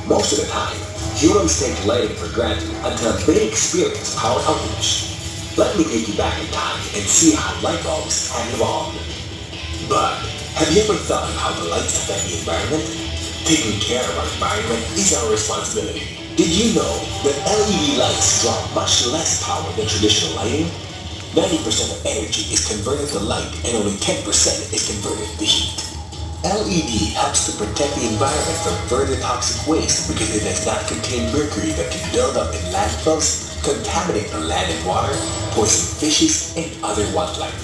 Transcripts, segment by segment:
Most of the time, humans take lighting for granted until they experience a power outage. Let me take you back in time and see how light bulbs have evolved. But have you ever thought of how the lights affect the environment? Taking care of our environment is our responsibility. Did you know that LED lights draw much less power than traditional lighting? 90% of energy is converted to light and only 10% is converted to heat. LED helps to protect the environment from further toxic waste because it does not contain mercury that can build up in landfills, contaminate the land and water, poison fishes, and other wildlife.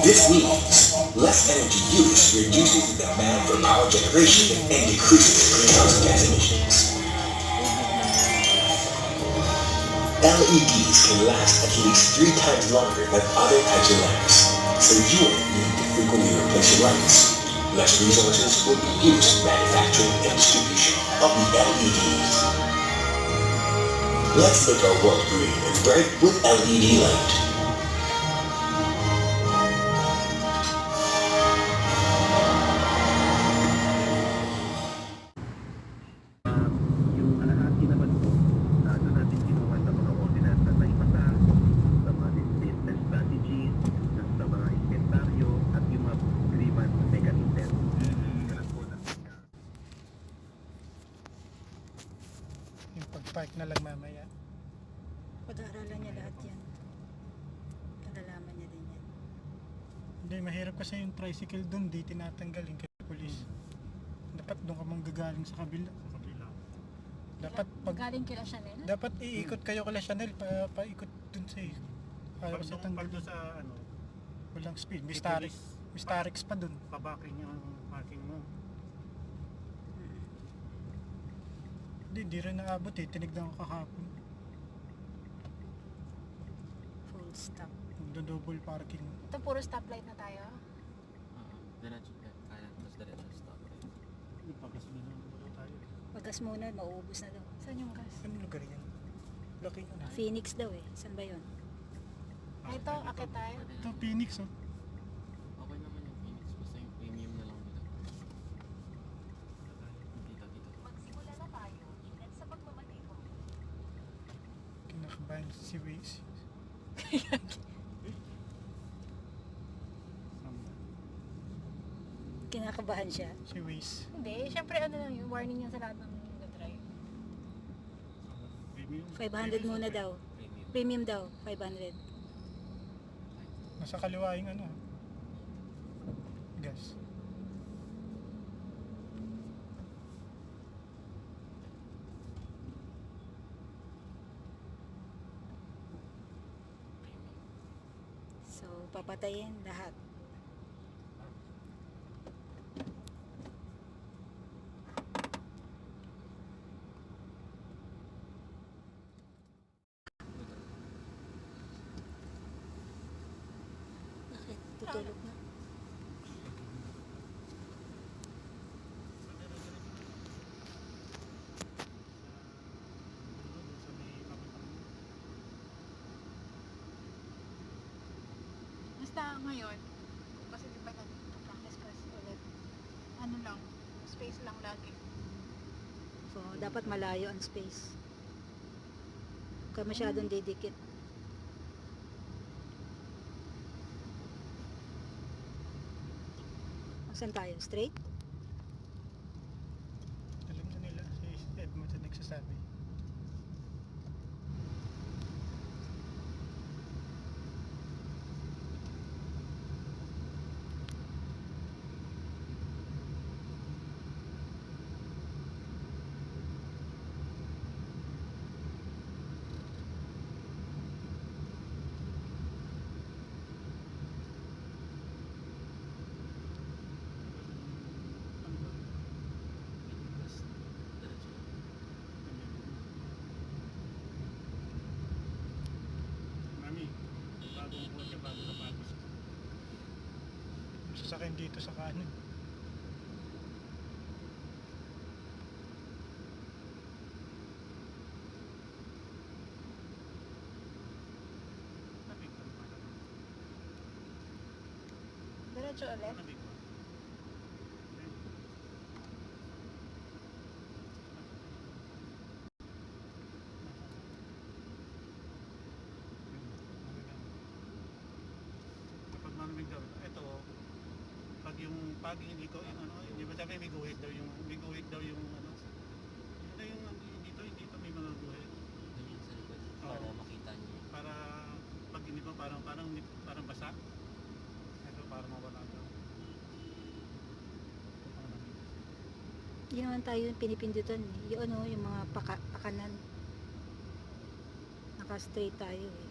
This means less energy use reduces the demand for power generation and decreases greenhouse gas emissions. LEDs can last at least 3 times longer than other types of lamps, so you won't need to frequently replace your lights. Less resources will be used in manufacturing and distribution of the LEDs. Let's make our world green and bright with LED light. Yung kalahati naman po, doon natin kinuha sa mga ordinance na naipasa, sa mga displacement strategies, sa mga inventaryo, at yung mga grievance mechanism. Ganun po na. Yung pag-park na lang mamaya. Pag-aaralan niya lahat yan. Kadalaman niya din yan. Hindi, mahirap kasi yung tricycle doon, di tinatanggalin kay police. Dapat doon ka manggagaling sa kabila. Dapat Galing kila Chanel? dapat iikot kayo kala Chanel, paikot dun sa para sa tanggal Pag sa ano, walang speed. Mistarix pa dun. babakin yung parking mo. Hindi rin naabot eh. Tinignan ko kahapon. Full stop. Magdo-double parking. Ito puro stoplight na tayo. Diretso ka, kaya mas diretso stop. Pagkas mo na muna tayo. Pagas muna, mauubos na daw. Saan yung gas? Anong lugar yan? Laki yun. Phoenix daw eh. Saan ba yun? Ito, akit tayo. Ito, Phoenix oh. Okay naman yung Phoenix, basta yung premium na lang nila. Dito. Magsimula na tayo. Ingat sa pagmamaneho. Kinakabahan si Waze. Kinakabahan siya. Si Waze. Hindi, syempre ano lang yung warning niya sa lahat ng nag-drive. 500 muna daw. Premium daw. 500. Nasa kaliwa yung ano. Gas. So, papatayin lahat. Bakit? Tutulog na. Basta ngayon, kasi di ba nag-practice kasi ulit, ano lang, space lang lagi. So, dapat malayo ang space. Huwag ka masyadong didikit. Saan tayo? Straight? Alam na nila. Si Edmond na nagsasabi. Mami, bagong kotse, bago sapatos. Sasakyan dito sa kanan. Diretso ulit. Nabig ko. pag hindi ko yung ano, hindi ba sabi may guhit daw yung ano. Ano yung dito may mga guhit Doon yun sa likod para Oo. makita niyo. para pag hindi ko parang basa. Ito para mawala daw. Hindi naman tayo yung pinipindutan eh. Yung ano, yung mga pakanan. Naka-straight tayo eh.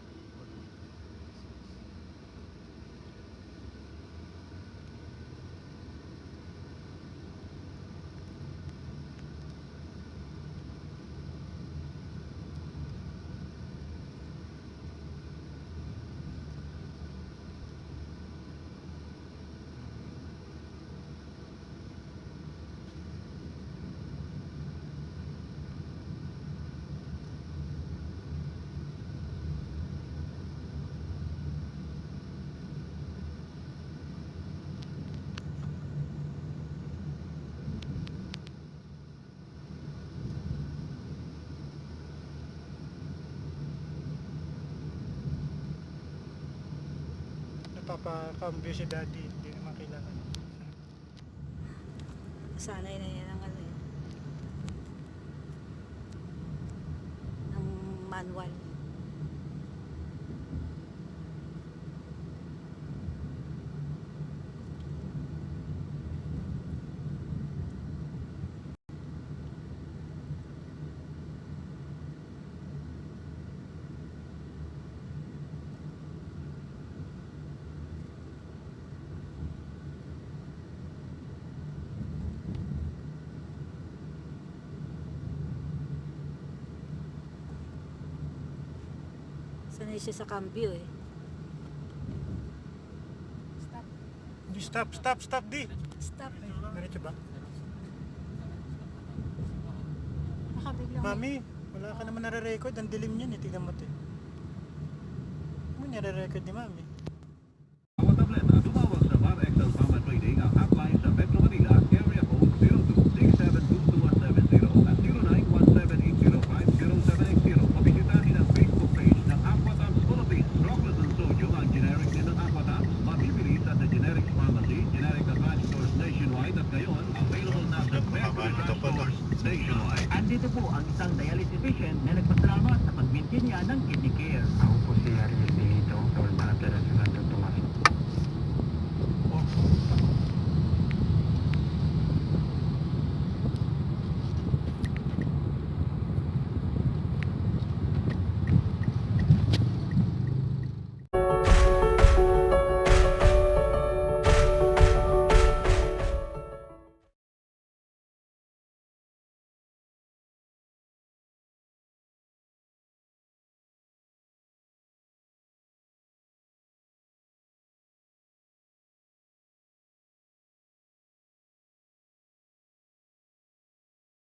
Napapakambyo si daddy, hindi naman kailangan. Sanay na yan ang ano eh. Ng manual. Sanay siya sa cambio eh. Stop. Di, stop, di. Stop. Diretso ba? Baka biglang Mami, wala ka naman nare-record. Ang dilim niyan eh. Tignan mo ito. Ano nare-record ni Mami? Mga tablet na tumawag sa Bar Excel Pharma Trading ang hotline sa Metro Manila, area code 02-672-2170 at 0917-805-0780 o bisitahin ang Facebook page ng Aquatabs Philippines. Rocklet and Sodium ang generic din ng Aquatabs, mabibili sa The Generics Pharmacy, Generic Advanced Stores nationwide at ngayon available na sa Metro Stores nationwide. Andito po ang isang dialysis patient na nagpasalamat sa pag-maintain niya ng kidney care. Ako po si Ariel Benito,